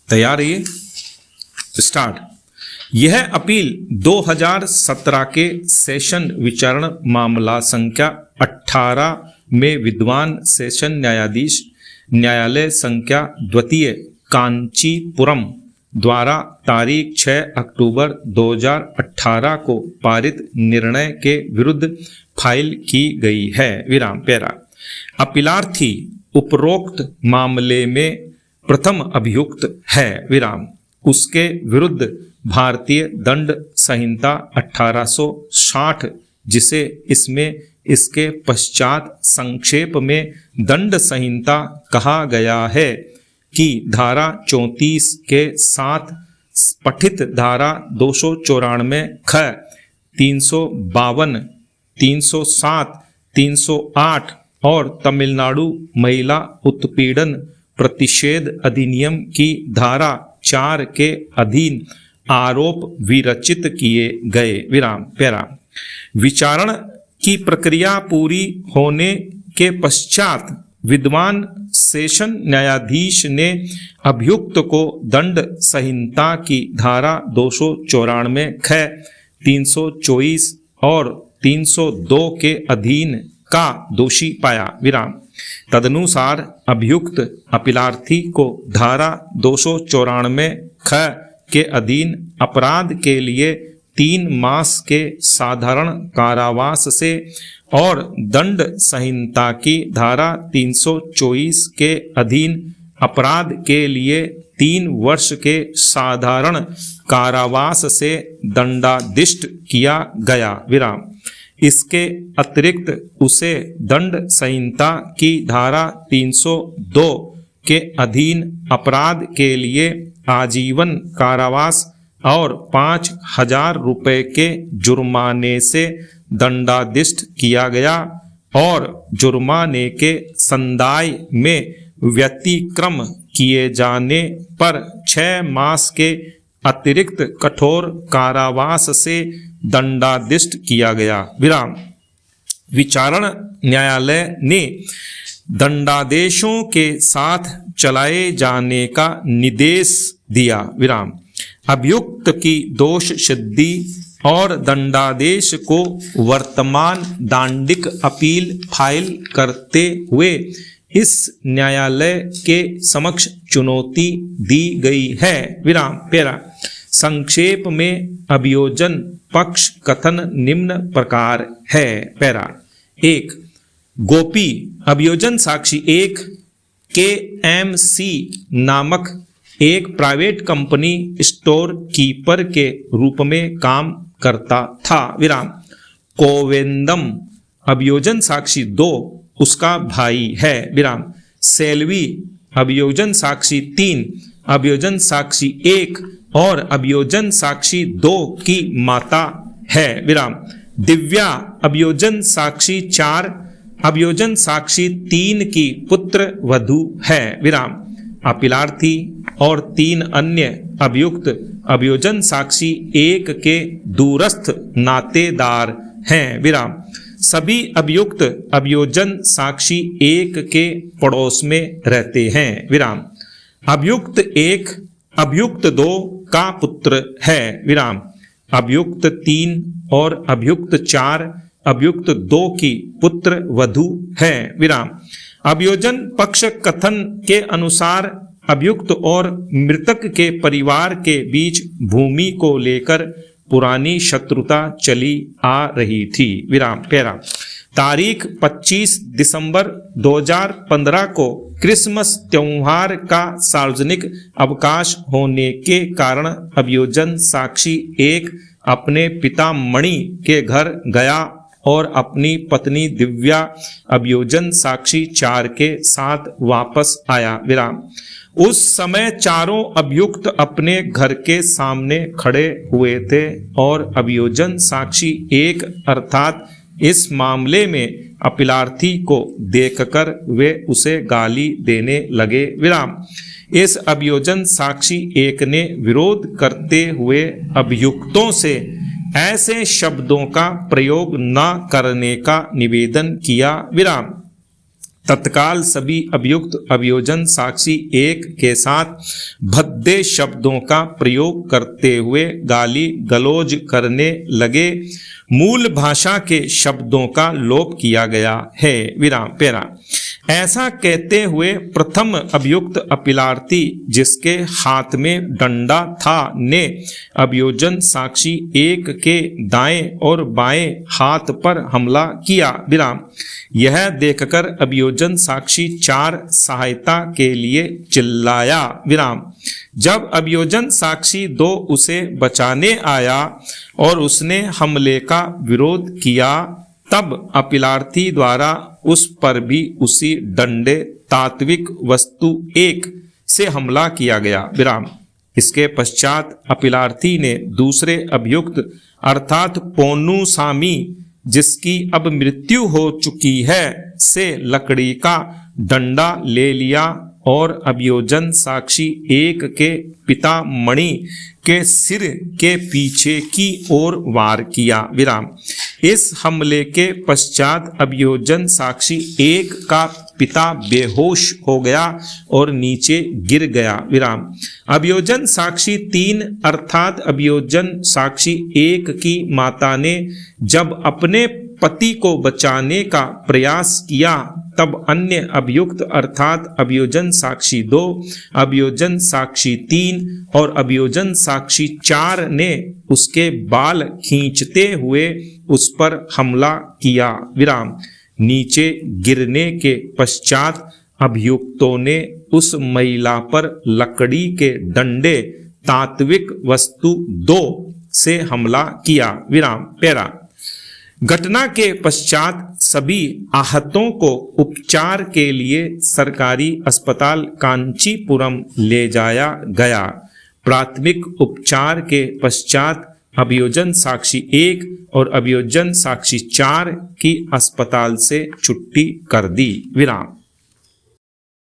तैयार रहिए, स्टार्ट। यह अपील 2017 के सेशन विचारण मामला संख्या 18 में विद्वान सेशन न्यायाधीश न्यायालय संख्या द्वितीय कांचीपुरम द्वारा तारीख 6 अक्टूबर 2018 को पारित निर्णय के विरुद्ध फाइल की गई है। विराम पैरा। अपीलार्थी उपरोक्त मामले में प्रथम अभियुक्त है। विराम। उसके विरुद्ध भारतीय दंड संहिता 1860, जिसे इसमें इसके पश्चात संक्षेप में दंड संहिता कहा गया है, की धारा 34 के साथ पठित धारा 294 ख, 352, 307, 308 और तमिलनाडु महिला उत्पीड़न प्रतिषेध अधिनियम की धारा 4 के अधीन आरोप विरचित किए गए। विराम पैरा। विचारण की प्रक्रिया पूरी होने के पश्चात विद्वान सेशन न्यायाधीश ने अभियुक्त को दंड संहिता की धारा 294 ख, 324 और 302 के अधीन का दोषी पाया। विराम। तदनुसार अभियुक्त अपीलार्थी को धारा 294 ख के अधीन अपराध के लिए 3 मास के साधारण कारावास से और दंड संहिता की धारा 324 के अधीन अपराध के लिए 3 वर्ष के साधारण कारावास से दंडादिष्ट किया गया। विराम। इसके अतिरिक्त उसे दंड संहिता की धारा 302 के अधीन अपराध के लिए आजीवन कारावास और 5,000 रुपये के जुर्माने से दंडादिष्ट किया गया और जुर्माने के संदाय में व्यतिक्रम किए जाने पर 6 मास के अतिरिक्त कठोर कारावास से दंडादिष्ट किया गया। विराम। विचारण न्यायालय ने दंडादेशों के साथ चलाए जाने का निर्देश दिया। विराम। अभियुक्त की दोष सिद्धि और दंडादेश को वर्तमान दांडिक अपील फाइल करते हुए इस न्यायालय के समक्ष चुनौती दी गई है। विराम पैरा। संक्षेप में अभियोजन पक्ष कथन निम्न प्रकार है। पैरा। 1। गोपी अभियोजन साक्षी 1 KMC नामक एक प्राइवेट कंपनी स्टोर कीपर के रूप में काम करता था। विराम। कोवेंदम अभियोजन साक्षी 2 उसका भाई है। विराम। सेल्वी अभियोजन साक्षी 3 अभियोजन साक्षी 1 और अभियोजन साक्षी 2 की माता है। विराम। दिव्या अभियोजन साक्षी 4 अभियोजन साक्षी 3 की पुत्र वधू है। विराम। अपीलार्थी और 3 अन्य अभियुक्त अभियोजन साक्षी 1 के दूरस्थ नातेदार हैं। विराम। सभी अभियुक्त अभियोजन साक्षी 1 के पड़ोस में रहते हैं। विराम। अभियुक्त 1 अभियुक्त 2 का पुत्र है। विराम। अभियुक्त 3 और अभियुक्त 4 अभियुक्त 2 की पुत्र वधू है। विराम। अभियोजन पक्ष कथन के अनुसार अभियुक्त और मृतक के परिवार के बीच भूमि को लेकर पुरानी शत्रुता चली आ रही थी। विराम पैरा। तारीख 25 दिसंबर 2015 को क्रिसमस त्योहार का सार्वजनिक अवकाश होने के कारण अभियोजन साक्षी 1 अपने पिता मणि के घर गया और अपनी पत्नी दिव्या अभियोजन साक्षी 4 के साथ वापस आया। विराम। उस समय चारों अभियुक्त अपने घर के सामने खड़े हुए थे और अभियोजन साक्षी 1 अर्थात इस मामले में अपीलार्थी को देखकर वे उसे गाली देने लगे। विराम। इस अभियोजन साक्षी 1 ने विरोध करते हुए अभियुक्तों से ऐसे शब्दों का प्रयोग न करने का निवेदन किया। विराम। तत्काल सभी अभियुक्त अभियोजन साक्षी 1 के साथ भद्दे शब्दों का प्रयोग करते हुए गाली गलौज करने लगे। मूल भाषा के शब्दों का लोप किया गया है। विराम पेरा। ऐसा कहते हुए प्रथम अभियुक्त अपीलार्थी जिसके हाथ में डंडा था ने अभियोजन साक्षी 1 के दाएं और बाएं हाथ पर हमला किया। विराम। यह देखकर अभियोजन साक्षी 4 सहायता के लिए चिल्लाया। विराम। जब अभियोजन साक्षी 2 उसे बचाने आया और उसने हमले का विरोध किया, तब अपीलार्थी द्वारा उस पर भी उसी डंडे तात्विक वस्तु 1 से हमला किया गया। विराम। इसके पश्चात अपीलार्थी ने दूसरे अभियुक्त अर्थात पोन्नुसामी जिसकी अब मृत्यु हो चुकी है से लकड़ी का डंडा ले लिया और अभियोजन साक्षी 1 के पिता मणि के सिर के पीछे की ओर वार किया। विराम। इस हमले के पश्चात अभियोजन साक्षी 1 का पिता बेहोश हो गया और नीचे गिर गया। विराम। अभियोजन साक्षी 3 अर्थात अभियोजन साक्षी 1 की माता ने जब अपने पति को बचाने का प्रयास किया, तब अन्य अभियुक्त अर्थात अभियोजन साक्षी 2, अभियोजन साक्षी 3 और अभियोजन साक्षी 4 ने उसके बाल खींचते हुए उस पर हमला किया। विराम। नीचे गिरने के पश्चात अभियुक्तों ने उस महिला पर लकड़ी के डंडे तात्विक वस्तु 2 से हमला किया। विराम पेरा। घटना के पश्चात सभी आहतों को उपचार के लिए सरकारी अस्पताल कांचीपुरम ले जाया गया। प्राथमिक उपचार के पश्चात अभियोजन साक्षी 1 और अभियोजन साक्षी 4 की अस्पताल से छुट्टी कर दी। विराम।